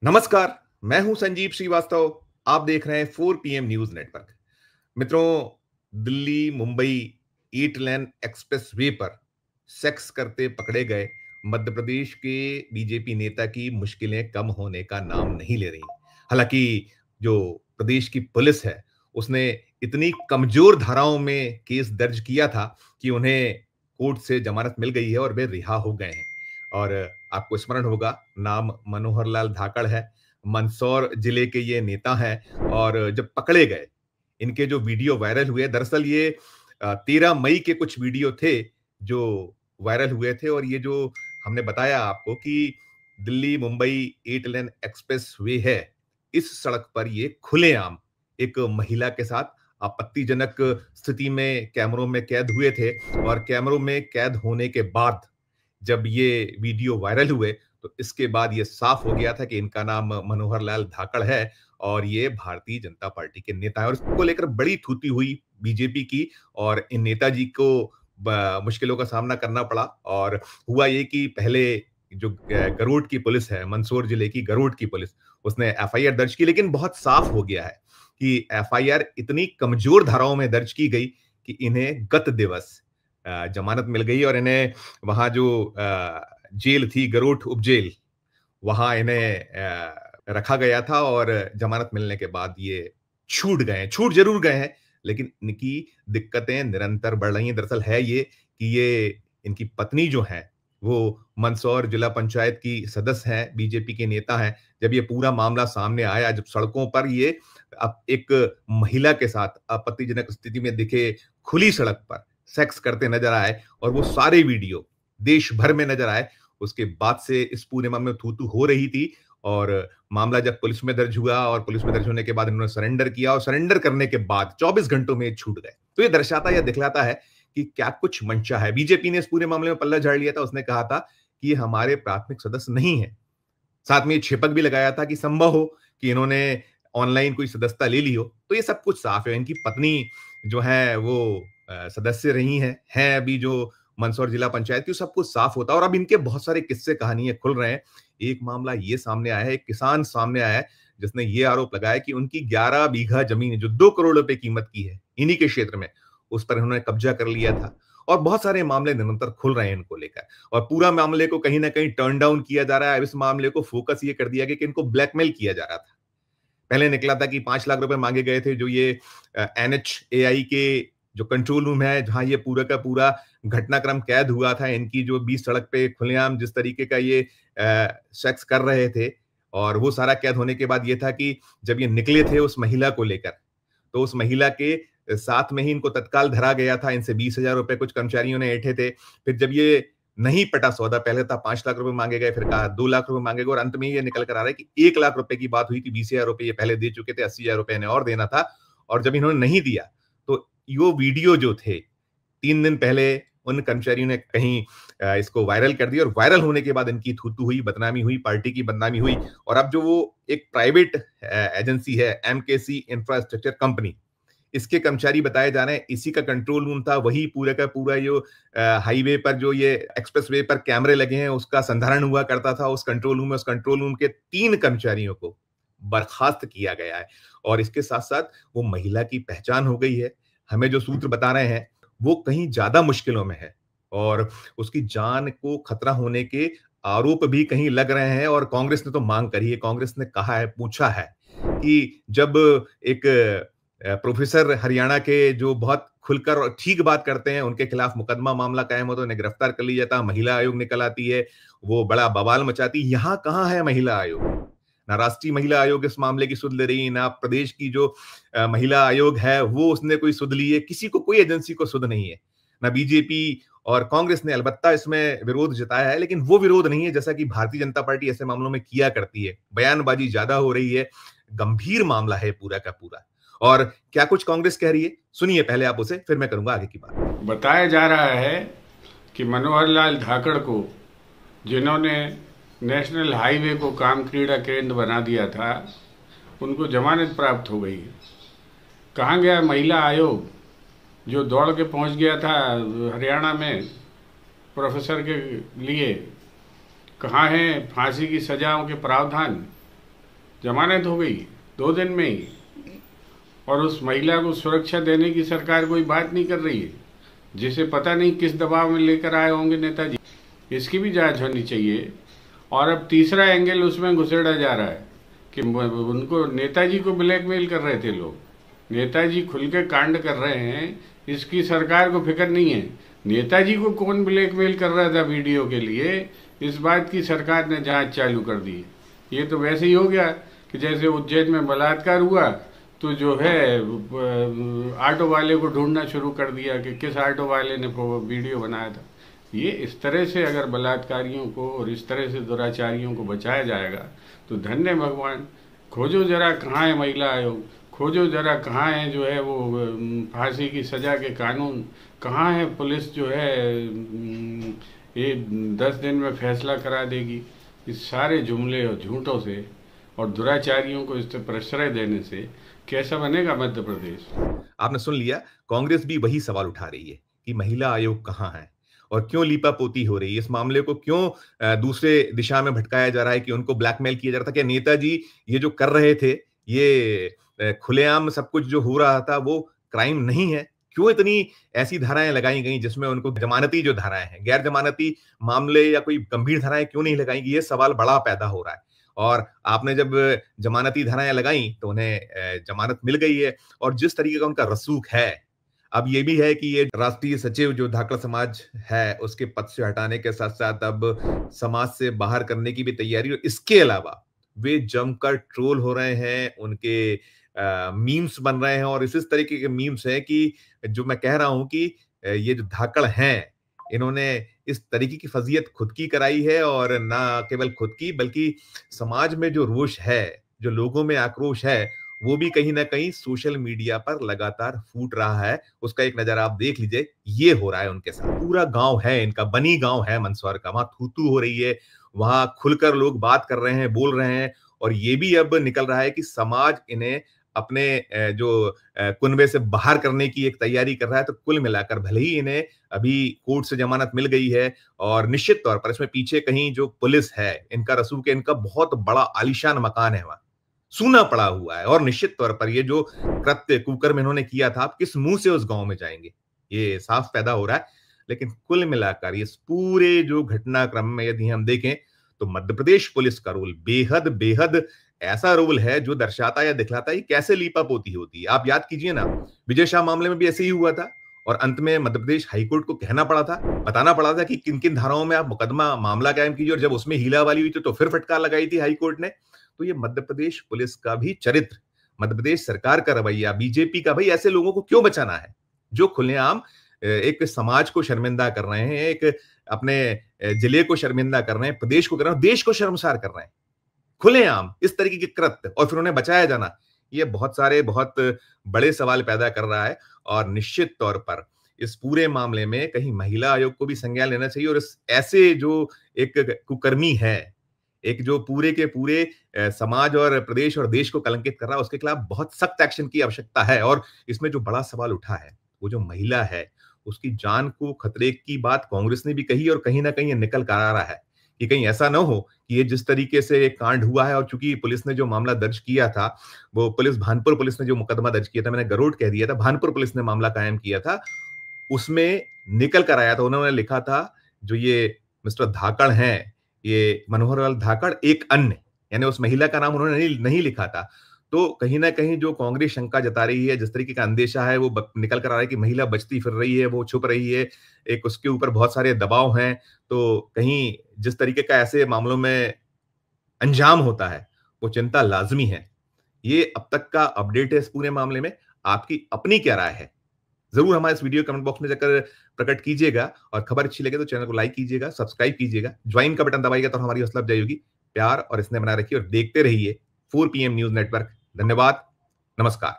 नमस्कार। मैं हूं संजीव श्रीवास्तव। आप देख रहे हैं 4 पीएम न्यूज नेटवर्क। मित्रों, दिल्ली मुंबई 8 लेन एक्सप्रेस वे पर सेक्स करते पकड़े गए मध्य प्रदेश के बीजेपी नेता की मुश्किलें कम होने का नाम नहीं ले रही। हालांकि जो प्रदेश की पुलिस है, उसने इतनी कमजोर धाराओं में केस दर्ज किया था कि उन्हें कोर्ट से जमानत मिल गई है और वे रिहा हो गए हैं। और आपको स्मरण होगा, नाम मनोहर लाल धाकड़ है। मंदसौर जिले के ये नेता हैं और जब पकड़े गए, इनके जो वीडियो वायरल हुए, दरअसल ये 13 मई के कुछ वीडियो थे जो वायरल हुए थे। और ये जो हमने बताया आपको कि दिल्ली मुंबई 8 लेन एक्सप्रेस वे है, इस सड़क पर ये खुलेआम एक महिला के साथ आपत्तिजनक स्थिति में कैमरों में कैद हुए थे। और कैमरों में कैद होने के बाद जब ये वीडियो वायरल हुए, तो इसके बाद ये साफ हो गया था कि इनका नाम मनोहर लाल धाकड़ है और ये भारतीय जनता पार्टी के नेता है। और इसको लेकर बड़ी थूती हुई बीजेपी की, और इन नेताजी को मुश्किलों का सामना करना पड़ा। और हुआ ये कि पहले जो गरुड़ की पुलिस है, मंदसौर जिले की गरुड़ की पुलिस, उसने एफआईआर दर्ज की। लेकिन बहुत साफ हो गया है कि एफआईआर इतनी कमजोर धाराओं में दर्ज की गई कि इन्हें गत दिवस जमानत मिल गई। और इन्हें वहां जो जेल थी, गरुड़ उपजेल, वहां इन्हें रखा गया था। और जमानत मिलने के बाद ये छूट गए हैं। छूट जरूर गए हैं, लेकिन इनकी दिक्कतें निरंतर बढ़ रही हैं। दरअसल है ये कि ये इनकी पत्नी जो है, वो मंदसौर जिला पंचायत की सदस्य हैं, बीजेपी के नेता हैं। जब ये पूरा मामला सामने आया, जब सड़कों पर ये अब एक महिला के साथ आपत्तिजनक स्थिति में दिखे, खुली सड़क पर सेक्स करते नजर आए, और वो सारे वीडियो देश भर में नजर आए, उसके बाद से इस पूरे मामले में थू-थू हो रही थी। और मामला जब पुलिस में दर्ज हुआ, और पुलिस में दर्ज होने के बाद इन्होंने सरेंडर किया, और सरेंडर करने के बाद 24 घंटों में छूट गए। तो ये दर्शाता या दिखलाता है कि क्या कुछ मंशा है। बीजेपी ने इस पूरे मामले में पल्ला झाड़ लिया था। उसने कहा था कि ये हमारे प्राथमिक सदस्य नहीं है। साथ में ये छिपक भी लगाया था कि संभव हो कि इन्होंने ऑनलाइन कोई सदस्यता ले ली हो। तो ये सब कुछ साफ है। इनकी पत्नी जो है वो सदस्य रही हैं अभी जो मंदसौर जिला पंचायत की, सब कुछ साफ होता है। और अब इनके बहुत सारे किस्से कहानियां खुल रहे हैं। एक मामला ये सामने आया है, एक किसान सामने आया है जिसने ये आरोप लगाया कि उनकी 11 बीघा जमीन जो 2 करोड़ रुपए कीमत की है इन्हीं के क्षेत्र में, उस पर इन्होंने कब्जा कर लिया था। और बहुत सारे मामले निरंतर खुल रहे हैं इनको लेकर। और पूरा मामले को कहीं ना कहीं टर्न डाउन किया जा रहा है। इस मामले को फोकस ये कर दिया गया कि इनको ब्लैकमेल किया जा रहा था। पहले निकला था कि 5 लाख रुपए मांगे गए थे, जो ये एनएचएआई के जो कंट्रोल रूम है, जहां ये पूरा का पूरा घटनाक्रम कैद हुआ था, इनकी जो बीच सड़क पे खुलेआम जिस तरीके का ये सेक्स कर रहे थे। और वो सारा कैद होने के बाद ये था कि जब ये निकले थे उस महिला को लेकर, तो उस महिला के साथ में ही इनको तत्काल धरा गया था। इनसे 20,000 रुपए कुछ कर्मचारियों ने ऐंठे थे। फिर जब ये नहीं पटा सौदा, पहले था 5 लाख रुपए मांगे गए, फिर कहा 2 लाख रुपए मांगे गए, और अंत में ये निकल कर आ रहा है कि 1 लाख रुपए की बात हुई थी। 20,000 रुपए ये पहले दे चुके थे, 80,000 रुपए इन्हें और देना था। और जब इन्होंने नहीं दिया, तो यो वीडियो जो थे 3 दिन पहले उन कर्मचारियों ने कहीं इसको वायरल कर दिया। और वायरल होने के बाद इनकी थू-थू हुई, बदनामी हुई, पार्टी की बदनामी हुई। और अब जो वो एक प्राइवेट एजेंसी है, एमकेसी इंफ्रास्ट्रक्चर कंपनी, इसके कर्मचारी बताए जा रहे हैं, इसी का कंट्रोल रूम था। वही पूरा का पूरा जो हाईवे पर जो ये एक्सप्रेस वे पर कैमरे लगे हैं, उसका संधारण हुआ करता था उस कंट्रोल रूम में। उस कंट्रोल रूम के 3 कर्मचारियों को बर्खास्त किया गया है। और इसके साथ साथ वो महिला की पहचान हो गई है। हमें जो सूत्र बता रहे हैं, वो कहीं ज्यादा मुश्किलों में है, और उसकी जान को खतरा होने के आरोप भी कहीं लग रहे हैं। और कांग्रेस ने तो मांग करी है। कांग्रेस ने कहा है, पूछा है कि जब एक प्रोफेसर हरियाणा के जो बहुत खुलकर और ठीक बात करते हैं, उनके खिलाफ मुकदमा मामला कायम हो तो उन्हें गिरफ्तार कर लिया जाता, महिला आयोग निकल आती है, वो बड़ा बवाल मचाती। यहां कहां है महिला आयोग? ना राष्ट्रीय महिला आयोग इस मामले की सुध ले रही, ना प्रदेश की जो महिला आयोग है वो उसने कोई सुध ली है। किसी को, कोई एजेंसी को सुध नहीं है। ना बीजेपी और कांग्रेस ने अलबत्ता इसमें विरोध जताया है, लेकिन वो विरोध नहीं है जैसा कि भारतीय जनता पार्टी ऐसे मामलों में किया करती है। बयानबाजी ज्यादा हो रही है। गंभीर मामला है पूरा का पूरा। और क्या कुछ कांग्रेस कह रही है, सुनिए पहले आप उसे, फिर मैं करूंगा आगे की बात। बताया जा रहा है कि मनोहर लाल धाकड़ को, जिन्होंने नेशनल हाईवे को काम क्रीड़ा केंद्र बना दिया था, उनको जमानत प्राप्त हो गई है। कहाँ गया महिला आयोग जो दौड़ के पहुंच गया था हरियाणा में प्रोफेसर के लिए? कहाँ हैं फांसी की सजाओं के प्रावधान? जमानत हो गई 2 दिन में ही, और उस महिला को सुरक्षा देने की सरकार कोई बात नहीं कर रही है, जिसे पता नहीं किस दबाव में लेकर आए होंगे नेताजी। इसकी भी जांच होनी चाहिए। और अब तीसरा एंगल उसमें घुसेड़ा जा रहा है कि उनको नेताजी को ब्लैकमेल कर रहे थे लोग, नेताजी खुल के कांड कर रहे हैं, इसकी सरकार को फिक्र नहीं है। नेताजी को कौन ब्लैकमेल कर रहा था वीडियो के लिए, इस बात की सरकार ने जांच चालू कर दी। ये तो वैसे ही हो गया कि जैसे उज्जैन में बलात्कार हुआ तो जो है ऑटो वाले को ढूंढना शुरू कर दिया कि किस ऑटो वाले ने वीडियो बनाया था। ये इस तरह से अगर बलात्कारियों को और इस तरह से दुराचारियों को बचाया जाएगा तो धन्य भगवान। खोजो जरा कहाँ है महिला आयोग, खोजो जरा कहाँ है जो है वो फांसी की सजा के कानून, कहाँ है पुलिस जो है ये 10 दिन में फैसला करा देगी। इस सारे जुमले और झूठों से और दुराचारियों को इस पर प्रश्रय देने से कैसा बनेगा मध्य प्रदेश। आपने सुन लिया, कांग्रेस भी वही सवाल उठा रही है कि महिला आयोग कहाँ है और क्यों लीपापोती हो रही है, इस मामले को क्यों दूसरे दिशा में भटकाया जा रहा है, कि उनको ब्लैकमेल किया जा रहा था। क्या नेताजी ये जो कर रहे थे, ये खुलेआम सब कुछ जो हो रहा था वो क्राइम नहीं है? क्यों इतनी ऐसी धाराएं लगाई गई जिसमें उनको जमानती जो धाराएं हैं, गैर जमानती मामले या कोई गंभीर धाराएं क्यों नहीं लगाई गई? ये सवाल बड़ा पैदा हो रहा है। और आपने जब जमानती धाराएं लगाई तो उन्हें जमानत मिल गई है, और जिस तरीके का उनका रसूख है, अब ये भी है कि ये राष्ट्रीय सचिव जो धाकड़ समाज है उसके पद से हटाने के साथ साथ अब समाज से बाहर करने की भी तैयारी। और इसके अलावा वे जमकर ट्रोल हो रहे हैं, उनके मीम्स बन रहे हैं, और इस तरीके के मीम्स हैं कि जो मैं कह रहा हूं कि ये जो धाकड़ हैं इन्होंने इस तरीके की फजीयत खुद की कराई है, और ना केवल खुद की बल्कि समाज में जो रोष है, जो लोगों में आक्रोश है, वो भी कहीं ना कहीं सोशल मीडिया पर लगातार फूट रहा है। उसका एक नजर आप देख लीजिए, ये हो रहा है उनके साथ। पूरा गांव है इनका, बनी गांव है मंदसौर का, वहां थू-थू हो रही है, वहां खुलकर लोग बात कर रहे हैं, बोल रहे हैं, और ये भी अब निकल रहा है कि समाज इन्हें अपने जो कुनबे से बाहर करने की एक तैयारी कर रहा है। तो कुल मिलाकर भले ही इन्हें अभी कोर्ट से जमानत मिल गई है, और निश्चित तौर पर इसमें पीछे कहीं जो पुलिस है, इनका रसूख है, इनका बहुत बड़ा आलीशान मकान है, वहां सूना पड़ा हुआ है, और निश्चित तौर पर ये जो कृत्य कुकर्म इन्होंने किया था, आप किस मुंह से उस गांव में जाएंगे, ये साफ पैदा हो रहा है। लेकिन कुल मिलाकर इस पूरे जो घटनाक्रम में यदि हम देखें तो मध्य प्रदेश पुलिस का रोल बेहद बेहद ऐसा रोल है जो दर्शाता या दिखलाता है कैसे लीपापोती होती है। आप याद कीजिए ना, विजय शाह मामले में भी ऐसे ही हुआ था, और अंत में मध्य प्रदेश हाईकोर्ट को कहना पड़ा था, बताना पड़ा था कि किन किन धाराओं में आप मुकदमा मामला कायम कीजिए, और जब उसमें हीला वाली हुई तो फिर फटकार लगाई थी हाईकोर्ट ने। तो ये मध्य प्रदेश पुलिस का भी चरित्र, मध्य प्रदेश सरकार का रवैया, बीजेपी का, भाई ऐसे लोगों को क्यों बचाना है जो खुलेआम एक समाज को शर्मिंदा कर रहे हैं, एक अपने जिले को शर्मिंदा कर रहे हैं, प्रदेश को कर रहे हैं, देश को शर्मसार कर रहे हैं, खुलेआम इस तरीके के कृत्य, और फिर उन्हें बचाया जाना, ये बहुत सारे बहुत बड़े सवाल पैदा कर रहा है। और निश्चित तौर पर इस पूरे मामले में कहीं महिला आयोग को भी संज्ञान लेना चाहिए, और इस ऐसे जो एक कुकर्मी है, एक जो पूरे के पूरे समाज और प्रदेश और देश को कलंकित कर रहा है, उसके खिलाफ बहुत सख्त एक्शन की आवश्यकता है। और इसमें जो बड़ा सवाल उठा है, वो जो महिला है उसकी जान को खतरे की बात कांग्रेस ने भी कही, और कहीं ना कहीं ये निकल कर आ रहा है कि कहीं ऐसा ना हो कि ये जिस तरीके से एक कांड हुआ है, और चूंकि पुलिस ने जो मामला दर्ज किया था, वो भानपुर पुलिस ने जो मुकदमा दर्ज किया था, मैंने गरोड कह दिया था, भानपुर पुलिस ने मामला कायम किया था, उसमें निकल कर आया था, उन्होंने लिखा था जो ये मिस्टर धाकड़ हैं, ये मनोहर लाल धाकड़ एक अन्य, यानी उस महिला का नाम उन्होंने नहीं लिखा था। तो कहीं ना कहीं जो कांग्रेस शंका जता रही है, जिस तरीके का अंदेशा है वो निकल कर आ रहा है कि महिला बचती फिर रही है, वो छुप रही है, एक उसके ऊपर बहुत सारे दबाव हैं, तो कहीं जिस तरीके का ऐसे मामलों में अंजाम होता है वो चिंता लाजमी है। ये अब तक का अपडेट है इस पूरे मामले में। आपकी अपनी क्या राय है, जरूर हमारे इस वीडियो कमेंट बॉक्स में जाकर प्रकट कीजिएगा, और खबर अच्छी लगे तो चैनल को लाइक कीजिएगा, सब्सक्राइब कीजिएगा, ज्वाइन का बटन दबाइएगा तो हमारी हौसला अफजाई होगी। प्यार और स्नेह बनाए रखिए, और देखते रहिए 4 PM न्यूज नेटवर्क। धन्यवाद, नमस्कार।